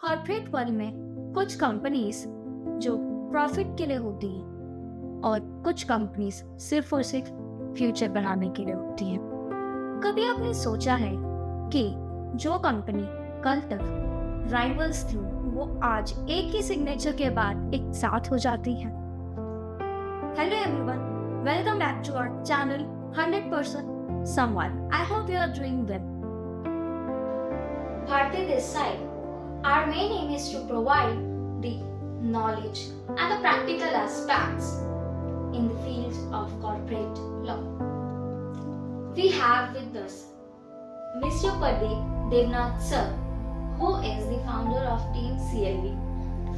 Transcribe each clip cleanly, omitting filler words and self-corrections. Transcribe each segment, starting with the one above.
Corporate world में कुछ companies जो प्रॉफिट के लिए होती हैं और कुछ कंपनीज सिर्फ और सिर्फ फ्यूचर बनाने के लिए होती हैं। कभी आपने सोचा है कि जो कंपनी कल तक राइवल्स थी वो आज एक ही सिग्नेचर के बाद एक साथ हो जाती है? Hello everyone, welcome back to our channel 100% Someone. I hope you are doing well. Bharti this side. Our main aim is to provide the knowledge and the practical aspects in the field of corporate law. We have with us Mr. Pradeep Debnath sir, who is the founder of Team CLV,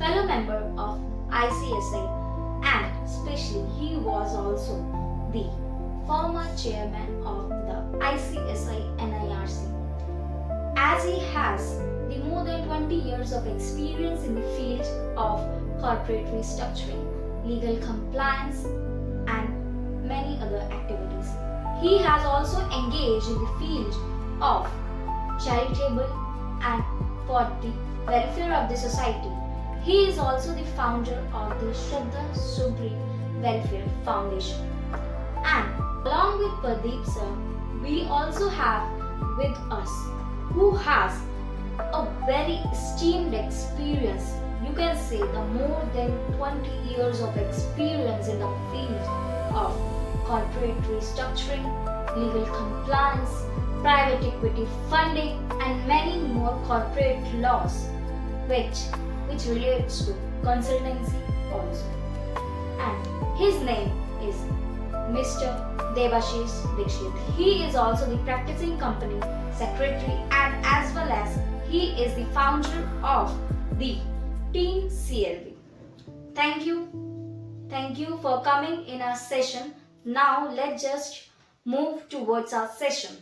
fellow member of ICSI, and especially he was also the former chairman of the ICSI NIRC. As he has the more than 20 years of experience in the field of corporate restructuring, legal compliance and many other activities. He has also engaged in the field of charitable and for the welfare of the society. He is also the founder of the Shraddha Subri Welfare Foundation. And along with Pradeep sir, we also have with us who has a very esteemed experience. You can say the more than 20 years of experience in the field of corporate restructuring, legal compliance, private equity funding and many more corporate laws which relates to consultancy also. And his name is Mr. Debasis Dixit. He is also the practicing company secretary and as well as he is the founder of the Team CLV. Thank you for coming in our session. Now let's just move towards our session.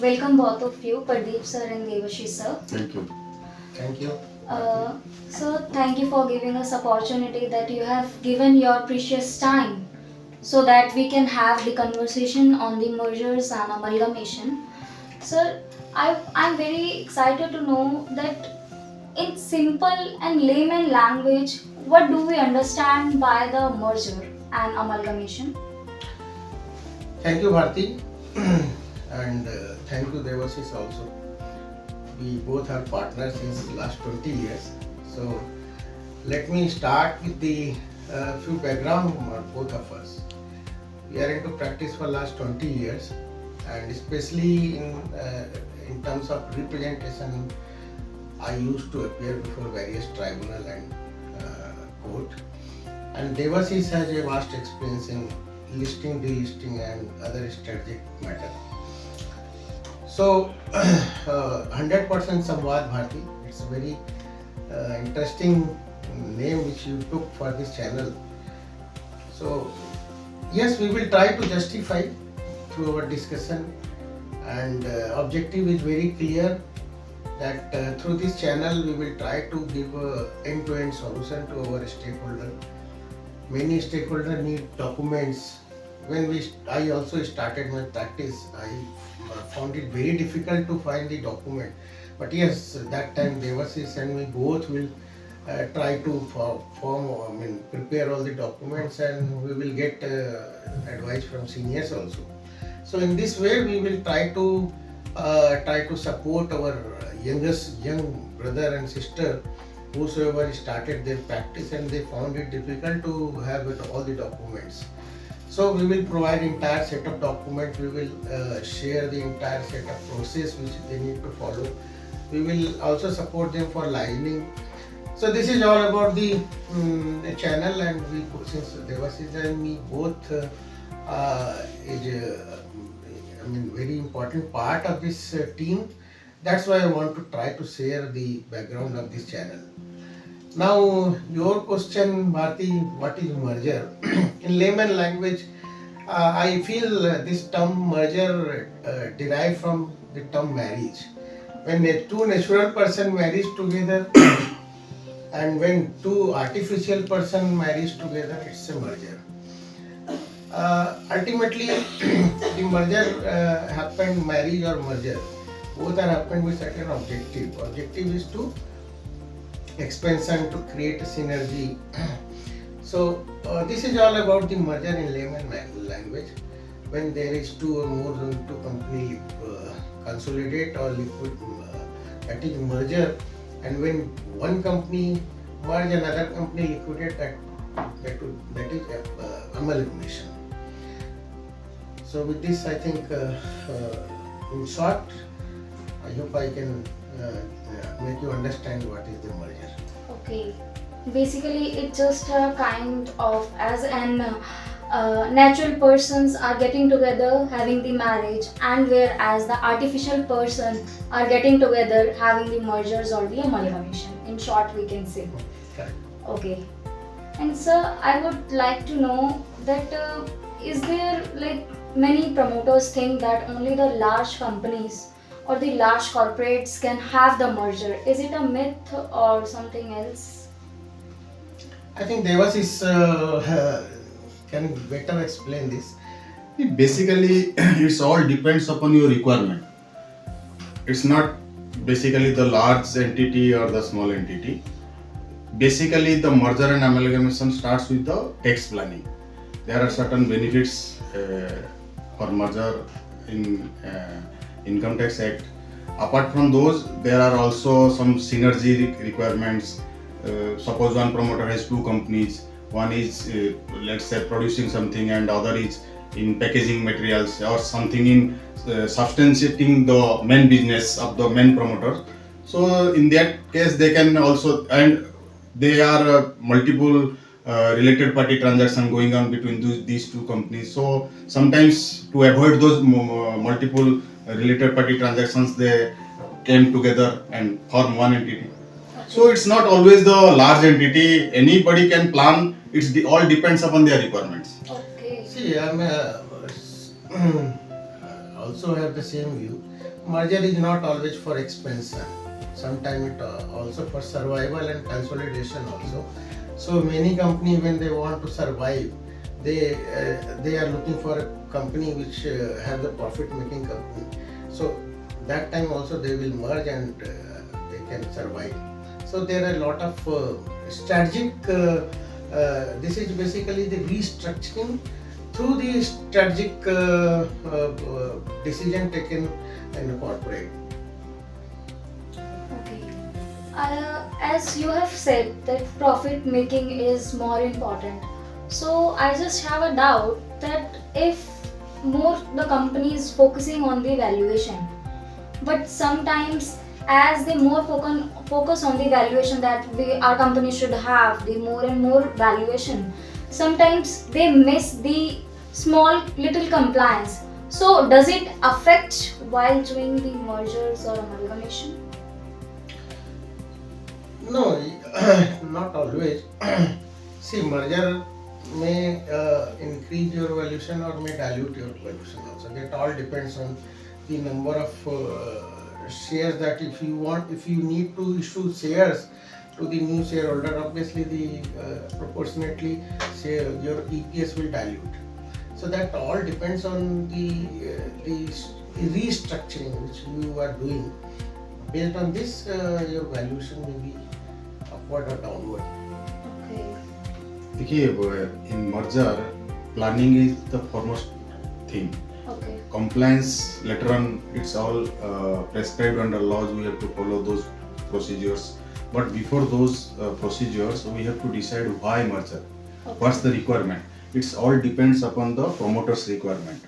Welcome both of you, Pradeep sir and Debasis sir. Thank you. Thank you. Sir, thank you for giving us opportunity that you have given your precious time so that we can have the conversation on the mergers and amalgamation. Sir, I'm very excited to know that in simple and layman language, what do we understand by the merger and amalgamation? Thank you, Bharti. And thank you, Debasis also. We both are partners since last 20 years. So let me start with the few background on both of us. We are into practice for last 20 years, and especially in terms of representation, I used to appear before various tribunal and court. And Debasis has a vast experience in listing, delisting, and other strategic matter. So 100% Samvad Bharti. It's a very interesting name which you took for this channel. So yes, we will try to justify through our discussion, and objective is very clear that through this channel we will try to give a end-to-end solution to our stakeholder. Many stakeholders need documents. When I also started my practice, I found it very difficult to find the document. But yes, that time Debasis and me both will try to prepare all the documents, and we will get advice from seniors also. So in this way, we will try to support our young brother and sister whosoever started their practice and they found it difficult to have all the documents. So we will provide entire set of documents. We will share the entire set of process which they need to follow. We will also support them for lining. So this is all about the channel, and since Debasis and me both is very important part of this team. That's why I want to try to share the background of this channel. Now your question, Bharti, what is merger? In layman language, I feel this term merger derived from the term marriage. When two natural person marries together and when two artificial person marries together, it's a merger. Ultimately, the merger happened, marriage or merger, both are happened with certain objective. Objective is to expansion, to create a synergy. So this is all about the merger in layman language. When there is two or more than two company consolidate or liquid, that is merger, and when one company merge another company liquidate, that is amalgamation. So with this, I think in short, I hope I can make you understand what is the merger. Okay. Basically, it's just a kind of as an natural persons are getting together having the marriage, and whereas the artificial person are getting together having the mergers or the amalgamation. In short, we can say. Correct. Okay. And sir, I would like to know that is there like many promoters think that only the large companies or the large corporates can have the merger. Is it a myth or something else? I think Debasis can better explain this. Basically, it's all depends upon your requirement. It's not basically the large entity or the small entity. Basically, the merger and amalgamation starts with the tax planning. There are certain benefits for merger in Income Tax Act. Apart from those, there are also some synergy requirements. Suppose one promoter has two companies. One is, let's say, producing something, and other is in packaging materials or something in substantiating the main business of the main promoter. So in that case, they can also, and there are multiple related party transaction going on between these two companies. So sometimes to avoid those multiple related party transactions, they came together and form one entity. So it's not always the large entity. Anybody can plan. All depends upon their requirements. Okay. See, I also have the same view. Merger is not always for expansion. Sometimes it also for survival and consolidation also. So many companies, when they want to survive, they are looking for a company which have the profit making company. So that time also they will merge and they can survive. So there are a lot of strategic. This is basically the restructuring through the strategic decision taken in the corporate. Okay. As you have said that profit making is more important. So I just have a doubt that if more the company is focusing on the valuation, but sometimes as they more focus on the valuation that our company should have, the more and more valuation, sometimes they miss the small little compliance. So does it affect while doing the mergers or amalgamation? No, not always. See, merger may increase your valuation or may dilute your valuation also. That all depends on the number of shares that if you need to issue shares to the new shareholder, obviously the proportionately your EPS will dilute. So that all depends on the restructuring which you are doing. Based on this, your valuation may be upward or downward. Okay. देखिए, in merger, planning is the foremost thing. Okay. Compliance later on, it's all prescribed under laws. We have to follow those procedures. But before those procedures, we have to decide why merger. Okay. What's the requirement? It's all depends upon the promoter's requirement.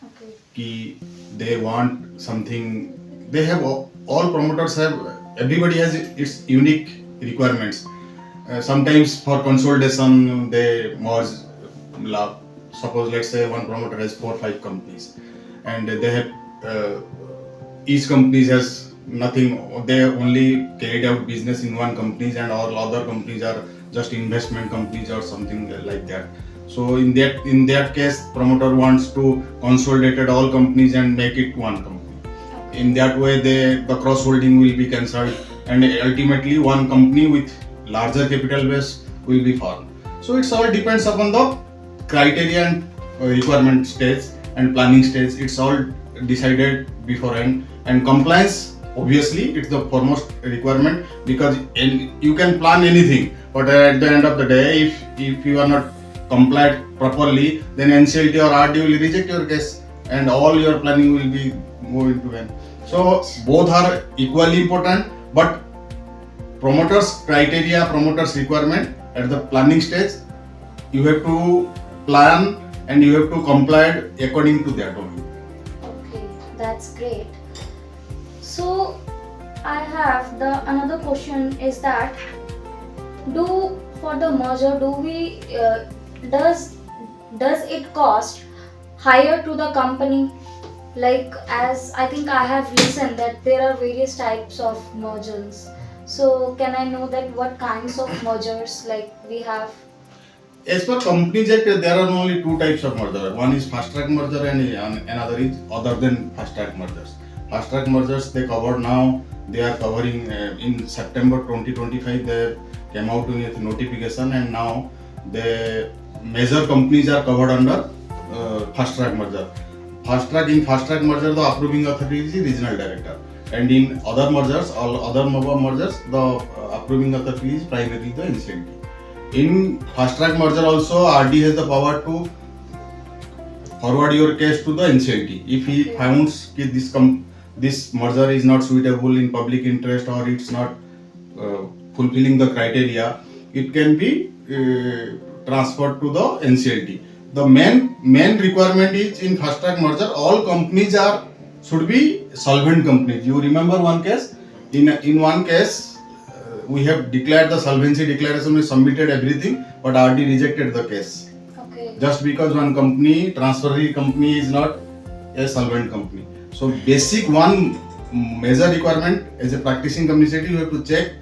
Okay. Ki they want something. They have all promoters have. Everybody has its unique requirements. Sometimes for consolidation they merge. Suppose let's say one promoter has 4 or 5 companies, and they have each company has nothing. They only carried out business in one company, and all other companies are just investment companies or something like that. So in that case, promoter wants to consolidate all companies and make it one company. In that way, the cross holding will be cancelled, and ultimately one company with larger capital base will be formed. So it's all depends upon the criteria and requirement stage and planning stage. It's all decided beforehand And compliance, obviously, it's the foremost requirement, because you can plan anything, but at the end of the day, if you are not complied properly, then NCLT or RD will reject your case, and all your planning will be go into vain. So both are equally important, but promoters criteria, promoters requirement at the planning stage, you have to plan and you have to comply according to that only. Okay, that's great. So I have the another question is that for the merger does it cost higher to the company? Like, as I think I have listened that there are various types of mergers. So can I know that what kinds of mergers like we have? As per Companies Act, there are only two types of merger. One is fast track merger and another is other than fast track mergers. Fast track mergers they covered now. They are covering in September 2025. They came out with notification, and now the major companies are covered under fast track merger. Fast track merger, the approving authority is the regional director, and in other mergers, all other mergers, the approving authority is primarily the NCLT. In fast track merger also, RD has the power to forward your case to the NCLT. If he finds this merger is not suitable in public interest, or it's not fulfilling the criteria, it can be transferred to the NCLT. The main requirement is in fast track merger, all companies should be solvent companies. You remember one case? In one case, we have declared the solvency declaration, we submitted everything, but RD rejected the case. Okay. Just because one company, transferee company, is not a solvent company. So basic one major requirement as a practicing company secretary, you have to check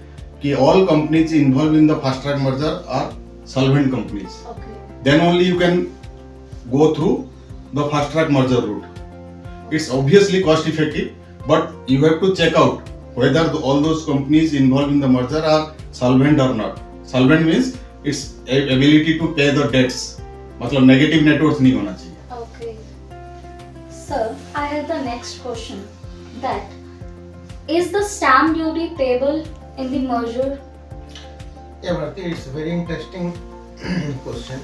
that all companies involved in the fast track merger are solvent companies. Okay. Then only you can go through the fast track merger route. It's obviously cost effective, but you have to check out whether all those companies involved in the merger are solvent or not. Solvent means its ability to pay the debts. मतलब negative net worth नहीं होना चाहिए. Okay. Sir, I have the next question. That is the stamp duty payable in the merger? Yeah, Bharti, it's a very interesting question.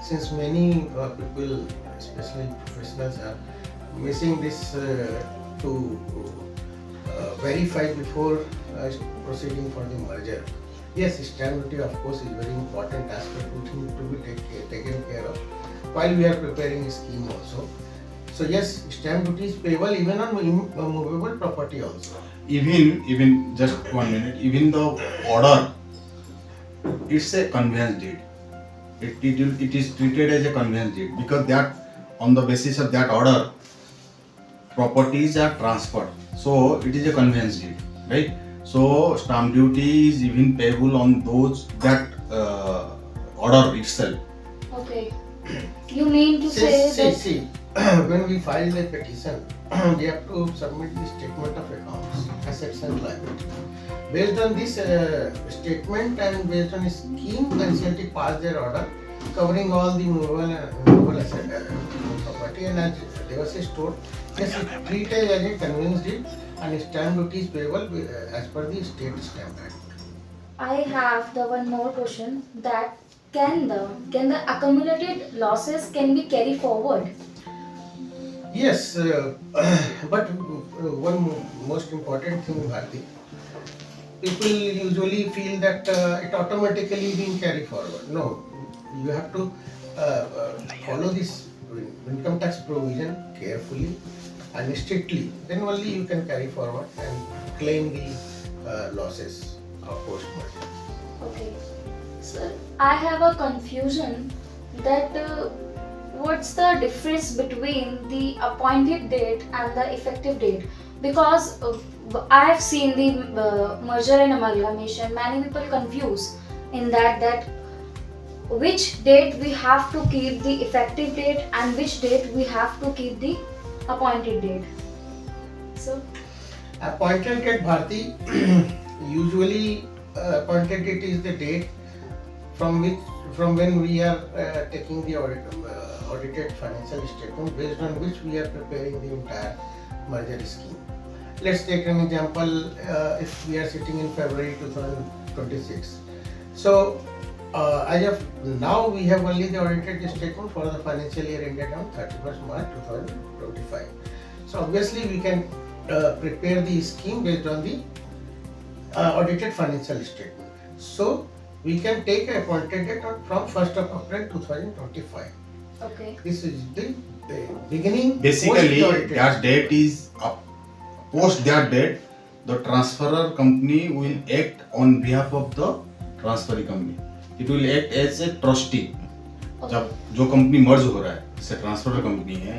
Since many people, especially professionals, are missing this to verify before proceeding for the merger. Yes, stamp duty of course is very important aspect which need to be taken care of while we are preparing a scheme also. So yes, stamp duty is payable even on movable property also. Even just 1 minute. Even the order, it's a conveyance deed. It is treated as a conveyance deed, because that on the basis of that order, properties are transferred. So it is a conveyance deed, right? So stamp duty is even payable on that order itself. Okay. You mean to say that? See, when we file a petition, we have to submit the statement of accounts, assets and liability. Based on this statement and based on a scheme, NCLT passed their order covering all the movable asset property, and as Debasis told, yes, it treated as a conveyance deed and stamp duty is payable as per the state stamp act. I have the one more question, that can the accumulated losses can be carried forward? Yes, but one most important thing, Bharti, people usually feel that it automatically being carried forward. No, you have to follow this income tax provision carefully and strictly. Then only you can carry forward and claim the losses of post-merger. Okay. Sir, I have a confusion that what's the difference between the appointed date and the effective date? Because I have seen the merger and amalgamation, many people confuse in that which date we have to keep the effective date and which date we have to keep the appointed date. So Appointed date, Bharti, usually appointed date is the date from when we are taking the audited financial statement, based on which we are preparing the entire merger scheme. Let's take an example. If we are sitting in February 2026, so as of now we have only the audited statement for the financial year ended on 31st March 2025. So obviously we can prepare the scheme based on the audited financial statement. So we can take a appointed date from 1st of April 2025. Okay. This is the beginning. Basically, post the audited that date is up. Post that date, the transferor company will act on behalf of the transferee company. It will act as a trustee. जब जो company merge हो रहा है, जैसे transfer company है,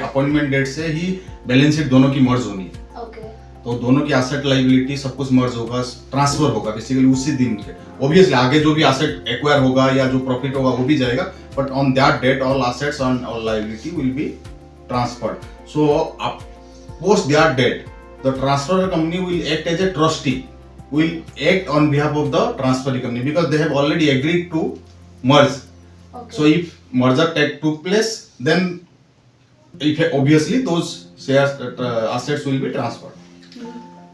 appointment date से ही balance sheet दोनों की मर्ज होनी है. Okay. तो दोनों की एसेट लाइबिलिटी सब कुछ मर्ज होगा, ट्रांसफर होगा बेसिकली उसी दिन के. ऑब्वियसली आगे जो भी एसेट एक्वायर होगा या जो प्रॉफिट होगा वो भी जाएगा, but on that date all assets and all liability will be transferred. So post that date, the transfer company will act as a trustee, will act on behalf of the transferee company because they have already agreed to merge. Okay. So if merger took place, then obviously those shares assets will be transferred.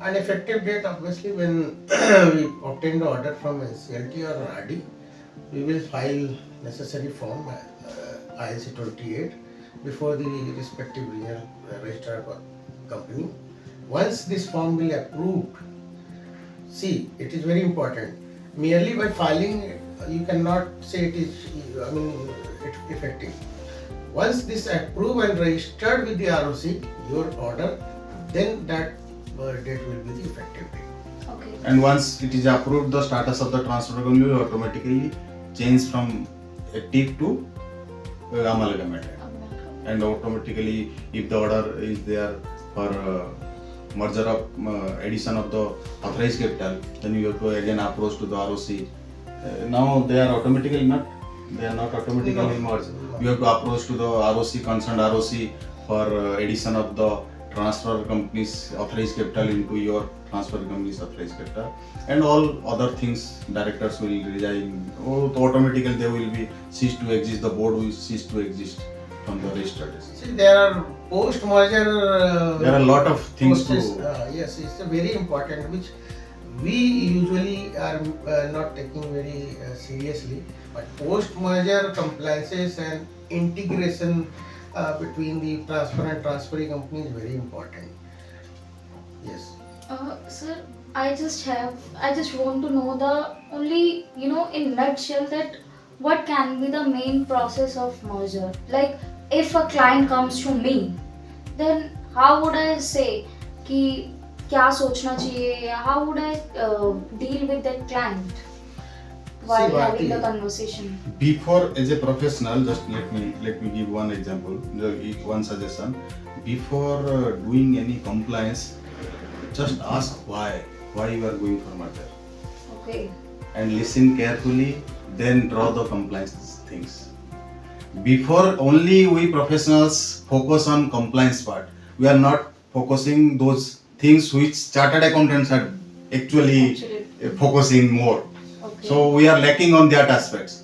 An effective date, obviously, when we obtain the order from NCLT or RD, we will file necessary form INC 28 before the respective regional registrar company. Once this form will approved, see, it is very important. Merely by filing, you cannot say it is, it's effective. Once this approved and registered with the ROC, your order, then that date will be the effective date. Okay. And once it is approved, the status of the transfer company will automatically change from active to amalgamated. And automatically, if the order is there for merger of addition of the authorized capital, then you have to again approach to the ROC. Now they are automatically not. They are not automatically merged. You have to approach to the ROC, concerned ROC, for addition of the transfer company's authorized capital into your transfer company's authorized capital, and all other things. Directors will resign. Automatically they will be cease to exist. The board will cease to exist from the registered. See, there are post-merger. There are a lot of things process, to. yes, it's a very important, which we usually are not taking very seriously. But post-merger compliances and integration between the transfer and transferee company is very important. Yes. Sir, I just want to know the only, in nutshell, that what can be the main process of merger? Like, if a client comes to me, then how would I say कि क्या सोचना चाहिए? How would I deal with that client while having the conversation? Before, as a professional, just let me give one example, one suggestion. Before doing any compliance, just ask why you are going for merger, Okay. and listen carefully. Then draw the compliance things. Before, only we professionals focus on compliance part. We are not focusing those things which chartered accountants are actually focusing more. Okay. So we are lacking on that aspects.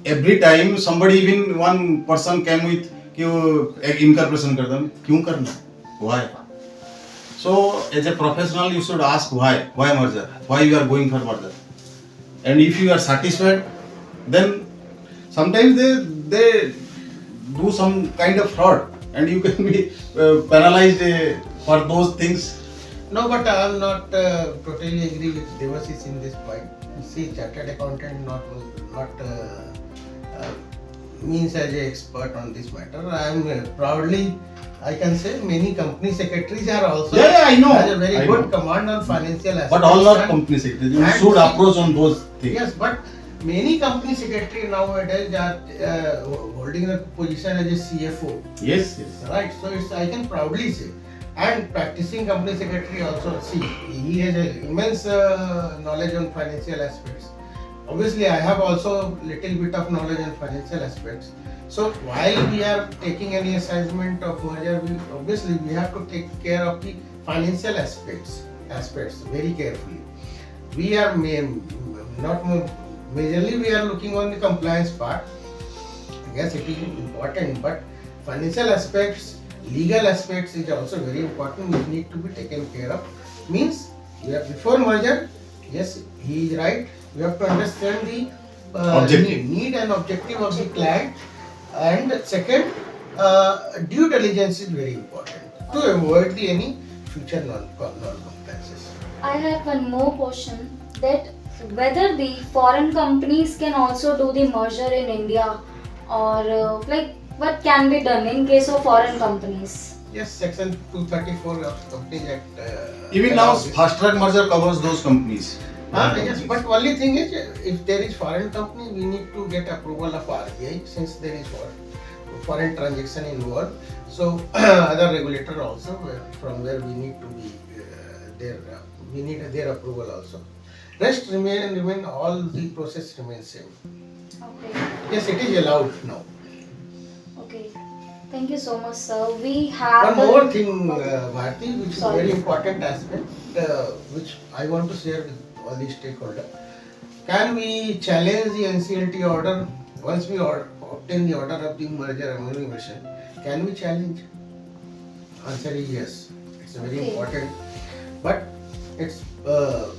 Every time somebody, even one person came with कि incorporation कर दम, क्यों करना? Why? So as a professional, you should ask why merger, why you are going for merger, and if you are satisfied, then sometimes they do some kind of fraud, and you can be penalized for those things. No, but I am not totally agree with Debasis in this point. See, chartered accountant not means as an expert on this matter. I am proudly, I can say, many company secretaries are also I know. has a very I good know. command on financial aspects. But all are and- company secretaries. You and should see- approach on those things. Yes, but many company secretary nowadays are holding a position as a CFO. Yes. Right, so I can proudly say, and practicing company secretary also, see, he has an immense knowledge on financial aspects. Obviously, I have also little bit of knowledge on financial aspects. So while we are taking any assignment of merger, we have to take care of the financial aspects very carefully. We are not more, majorly we are looking on the compliance part. Yes, it is important, but financial aspects legal aspects is also very important, which need to be taken care of. Means, before merger, yes, he is right. We have to understand the Objective. need and objective of the client. And second, due diligence is very important to avoid any future non-compliances. I have one more question, that whether the foreign companies can also do the merger in India, or like what can be done in case of foreign companies? Yes, Section 234 of Companies Act. Even now, allows this. fast track merger covers those companies. Yes, but only thing is, if there is foreign company, we need to get approval of RBI, since there is foreign transaction involved. So other regulator also, from where we need to be we need their approval also. Rest remain all the process remains same. Okay. Yes, it is allowed now. Okay. Thank you so much, sir. We have One more thing, Bharti, which is a Sorry. very important aspect, which I want to share with all the stakeholders. Can we challenge the NCLT order once we obtain the order of the merger amalgamation? Can we challenge? Answer is yes. It's very Okay. important, but it's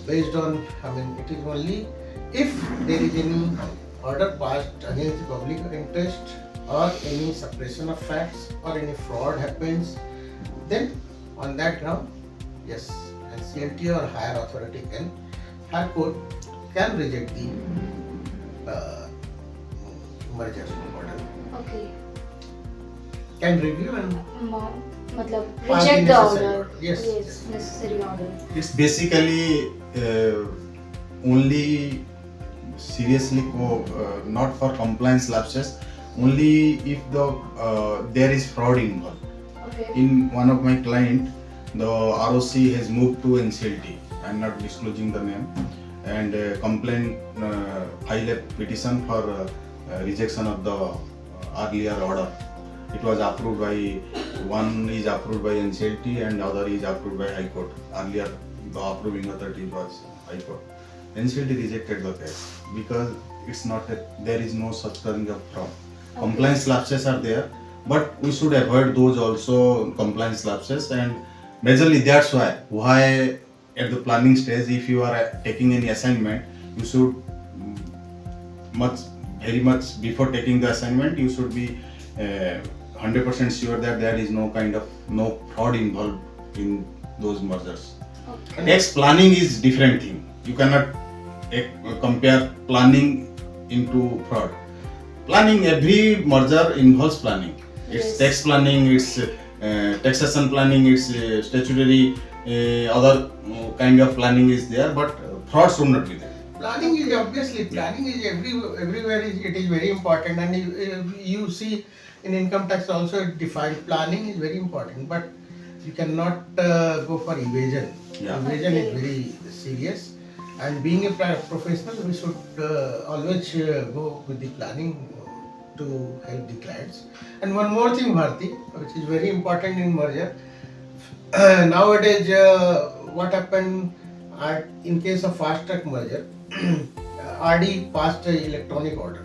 based on. It is only if there is any order passed against the public interest, or any suppression of facts, or any fraud happens, then on that ground, yes, NCLT or higher authority higher court can reject the merger order. Okay. Can review and मतलब Pass the reject the necessary order. order. Yes, yes. Necessary order. It's basically only seriously not for compliance lapses, only if there is fraud involved. Okay. In one of my client, the ROC has moved to NCLT. I'm not disclosing the name, and complaint filed a petition for rejection of the earlier order. It was approved by, one is approved by NCLT and other is approved by High Court. Earlier, the approving authority was High Court. NCLT rejected the case because it's not there is no such thing of fraud. Okay. Compliance lapses are there, but we should avoid those also, compliance lapses, and majorly that's why at the planning stage, if you are taking any assignment, you should very much before taking the assignment, you should be 100% sure that there is no fraud involved in those mergers. Okay. Next, planning is different thing. You cannot compare planning into fraud. Planning, every merger involves planning. It's Yes. tax planning, it's taxation planning, it's statutory, other kind of planning is there, but fraud should not be there. Planning is obviously everywhere it is very important, and you see in income tax also defined planning is very important, but you cannot go for evasion. Yeah. Evasion is Okay. very serious, and being a professional, we should always go with the planning to help the clients. And one more thing, Bharti, which is very important in merger. Nowadays, what happened in case of fast track merger, RD passed an electronic order.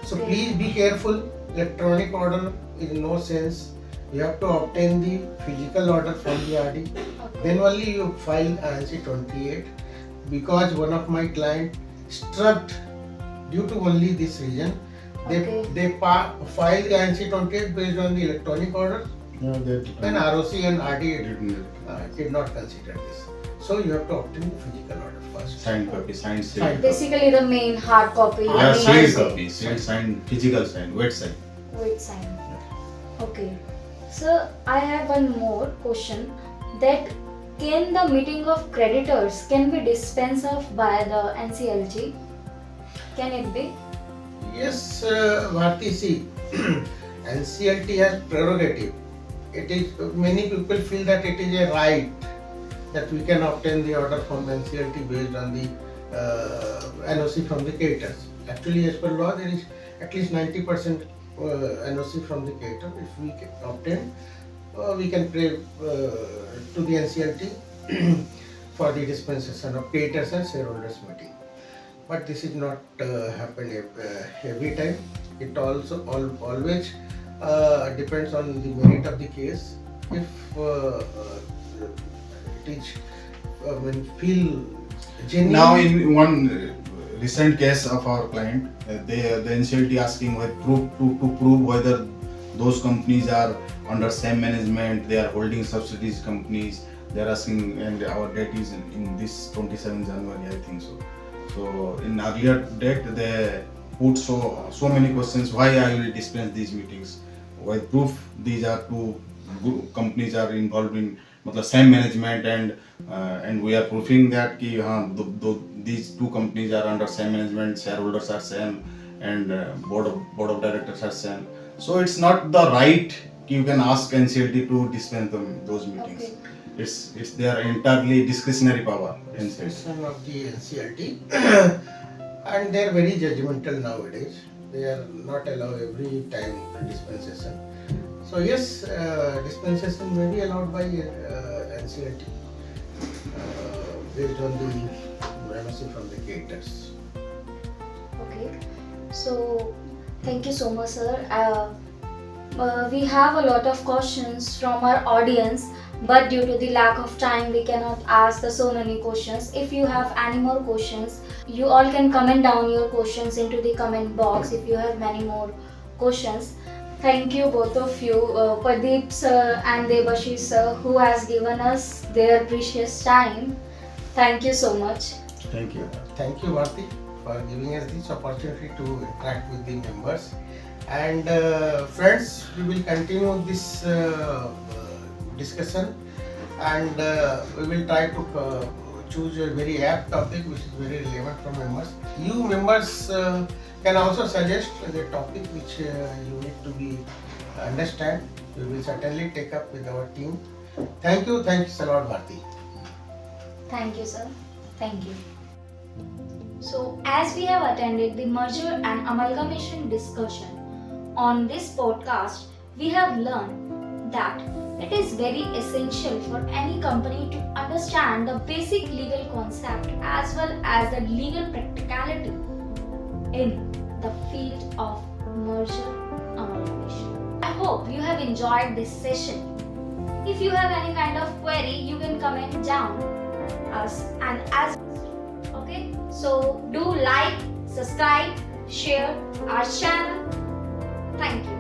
So Okay. please be careful. Electronic order is no sense. You have to obtain the physical order from the RD. Okay. Then only you file INC 28. Because one of my client struck due to only this reason, they filed INC 28 based on the electronic order. Then ROC and RD did not consider this. So you have to obtain the physical order first. Signed copy, signed seal. Signed. Basically the main hard copy. Yeah, the sealed main copy, sealed, signed, physical signed, wet signed. with sign. Okay. So I have one more question, that can the meeting of creditors can be dispensed of by the NCLT? Can it be? Yes, Bharti, see, NCLT has prerogative. It is, many people feel that it is a right that we can obtain the order from NCLT based on the NOC from the creditors. Actually, as per law, there is at least 90% NOC from the creditor. If we can obtain, we can pray to the NCLT for the dispensation of creditors and shareholders meeting. But this is not happen every time. It also always depends on the merit of the case. If it is when feel genuine. Now, in one recent case of our client, the NCLT asking to prove whether those companies are under same management, they are holding subsidies companies. They are asking, and our date is in this 27 January, I think so. So in earlier date, they put so many questions. Why I will dispense these meetings? Why proof these are two companies are involved in मतलब same management, and we are proving that कि हाँ these two companies are under same management, shareholders are same, and board of directors are same. So it's not the right you can ask NCLT to dispense those meetings. Okay. It's their entirely discretionary power. Discretion of the NCLT and they are very judgmental nowadays. They are not allow every time dispensation. So yes, dispensation may be allowed by NCLT based on the primacy from the creators. Okay, so thank you so much, sir. We have a lot of questions from our audience, but due to the lack of time, we cannot ask so many questions. If you have any more questions, you all can comment down your questions into the comment box if you have many more questions. Thank you both of you, Pradeep sir and Debasis sir, who has given us their precious time. Thank you so much. Thank you. Thank you, Bharti, for giving us this opportunity to interact with the members. And friends, we will continue this discussion, and we will try to choose a very apt topic which is very relevant for members. You members can also suggest the topic which you need to be understand. We will certainly take up with our team. Thank you a lot, Bharti. Thank you, sir. Thank you. So, as we have attended the merger and amalgamation discussion on this podcast, we have learned that it is very essential for any company to understand the basic legal concept as well as the legal practicality in the field of merger amalgamation. I hope you have enjoyed this session. If you have any kind of query, you can comment down us and ask. Okay, so do like, subscribe, share our channel. Thank you.